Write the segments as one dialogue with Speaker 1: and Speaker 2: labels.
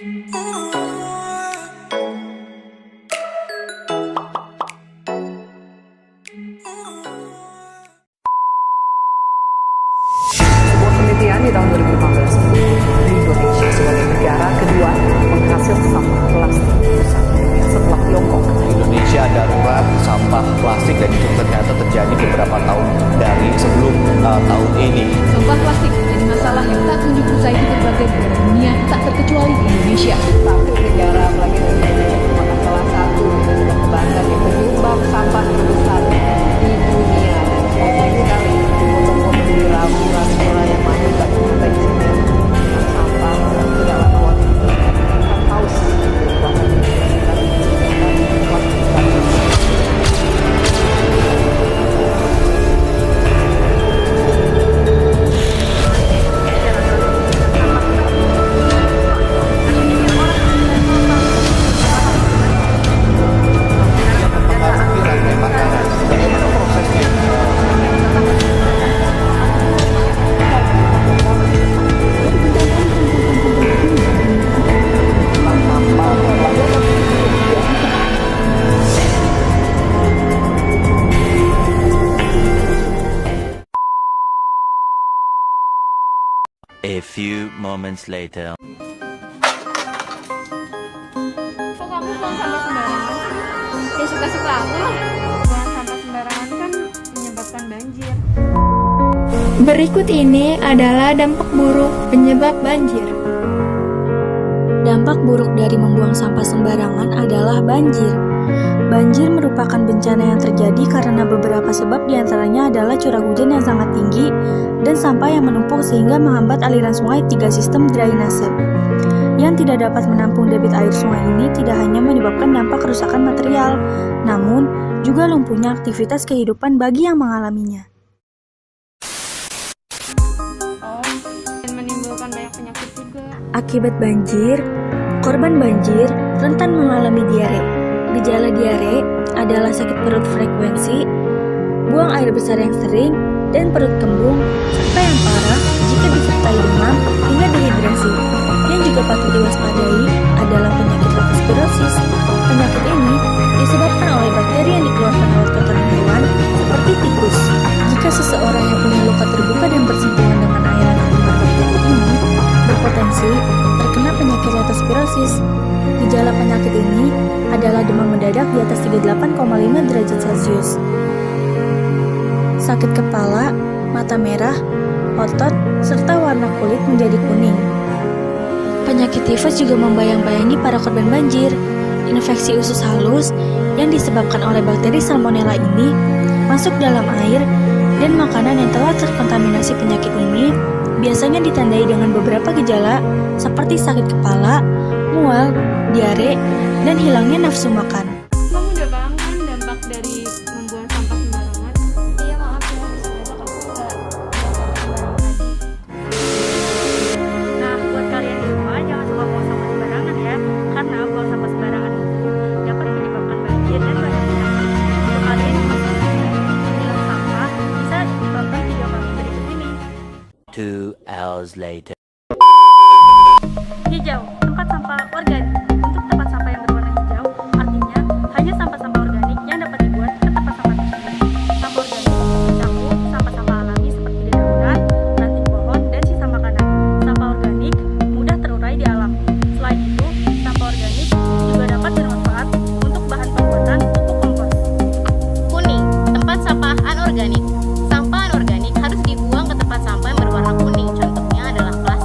Speaker 1: Sebuah penelitian di tahun 2015 menyebutkan Indonesia sebagai negara kedua penghasil sampah plastik terbesar setelah Tiongkok.
Speaker 2: Indonesia darurat sampah plastik dan itu ternyata terjadi beberapa tahun dari sebelum tahun ini.
Speaker 3: Sampah plastik menjadi masalah yang tak kunjung usai di berbagai negara dunia, tak terkecuali di Indonesia.
Speaker 1: Satu negara apalagi Indonesia merupakan salah satu bangsa yang menyumbang sampah terbesar di dunia. Dan banyak sekali foto-foto di laporan yang mana baik di sini sampah tidak lama waktu akan haus
Speaker 4: A few moments later.
Speaker 5: Kok kamu buang sampah sembarangan? Ya suka-suka aku lah. Buang sampah sembarangan kan menyebabkan banjir.
Speaker 6: Berikut ini adalah dampak buruk penyebab banjir.
Speaker 7: Dampak buruk dari membuang sampah sembarangan adalah banjir. Banjir merupakan bencana yang terjadi karena beberapa sebab diantaranya adalah curah hujan yang sangat tinggi dan sampah yang menumpuk sehingga menghambat aliran sungai. 3 sistem drainase yang tidak dapat menampung debit air sungai ini tidak hanya menyebabkan dampak kerusakan material, namun juga lumpuhnya aktivitas kehidupan bagi yang mengalaminya.
Speaker 5: Dan menimbulkan banyak penyakit juga.
Speaker 7: Akibat banjir, korban banjir rentan mengalami diare. Gejala diare adalah sakit perut frekuensi, buang air besar yang sering, dan perut kembung, serta yang parah jika disertai demam hingga dehidrasi. Yang juga patut diwaspadai adalah penyakit leptospirosis. Penyakit ini disebabkan oleh bakteri yang dikeluarkan lewat kotoran hewan seperti tikus. Jika seseorang yang punya luka terbuka dan bersentuhan dengan air yang terkena bakteri ini berpotensi terkena penyakit leptospirosis. Gejala penyakit ini adalah demam mendadak di atas 38,5 derajat Celcius, sakit kepala, mata merah, otot, serta warna kulit menjadi kuning. Penyakit tifus juga membayang-bayangi para korban banjir. Infeksi usus halus yang disebabkan oleh bakteri Salmonella ini masuk dalam air dan makanan yang telah terkontaminasi penyakit ini biasanya ditandai dengan beberapa gejala seperti sakit kepala, mual, diare, dan hilangnya nafsu makan.
Speaker 5: Kamu udah paham kan dampak dari membuang sampah sembarangan? Iya maaf ya, besok aku nggak buang sampah sembarangan lagi.
Speaker 8: Nah, buat kalian di rumah jangan suka buang sampah sembarangan ya, karena buang sampah sembarangan itu dapat menyebabkan banjir dan banyak penyakit. Untuk kalian yang masih hilang sampah, bisa tonton video kami berikut ini.
Speaker 4: 2 hours later.
Speaker 8: Hijau, tempat sampah organik. Untuk tempat sampah yang berwarna hijau, artinya hanya sampah-sampah organik yang dapat dibuat ke tempat sampah tersebut. Sampah organik mencakup sampah-sampah alami seperti dedaunan, ranting pohon, dan sisa makanan. Sampah organik mudah terurai di alam. Selain itu, sampah organik juga dapat bermanfaat untuk bahan pembuatan pupuk kompos.
Speaker 9: Kuning, tempat sampah anorganik. Sampah anorganik harus dibuang ke tempat sampah yang berwarna kuning. Contohnya adalah plastik.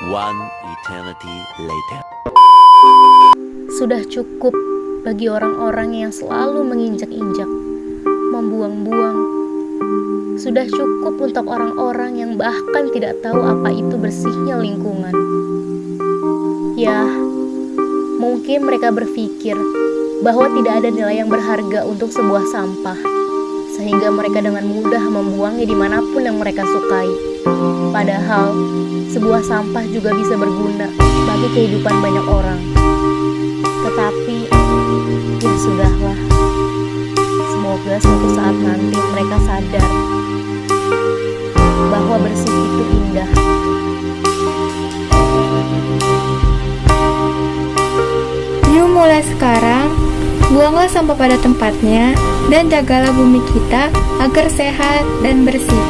Speaker 4: One eternity later.
Speaker 9: Sudah cukup bagi orang-orang yang selalu menginjak-injak, membuang-buang. Sudah cukup untuk orang-orang yang bahkan tidak tahu apa itu bersihnya lingkungan. Ya, mungkin mereka berpikir bahwa tidak ada nilai yang berharga untuk sebuah sampah, sehingga mereka dengan mudah membuangnya dimanapun yang mereka sukai. Padahal, sebuah sampah juga bisa berguna bagi kehidupan banyak orang. Tetapi, ya sudahlah. Semoga suatu saat nanti mereka sadar bahwa bersih itu indah.
Speaker 6: Yuk mulai sekarang, buanglah sampah pada tempatnya dan jagalah bumi kita agar sehat dan bersih.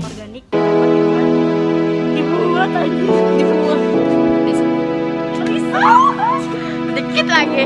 Speaker 8: Organik dapat dibuat aja, dibuat. Dikit lagi.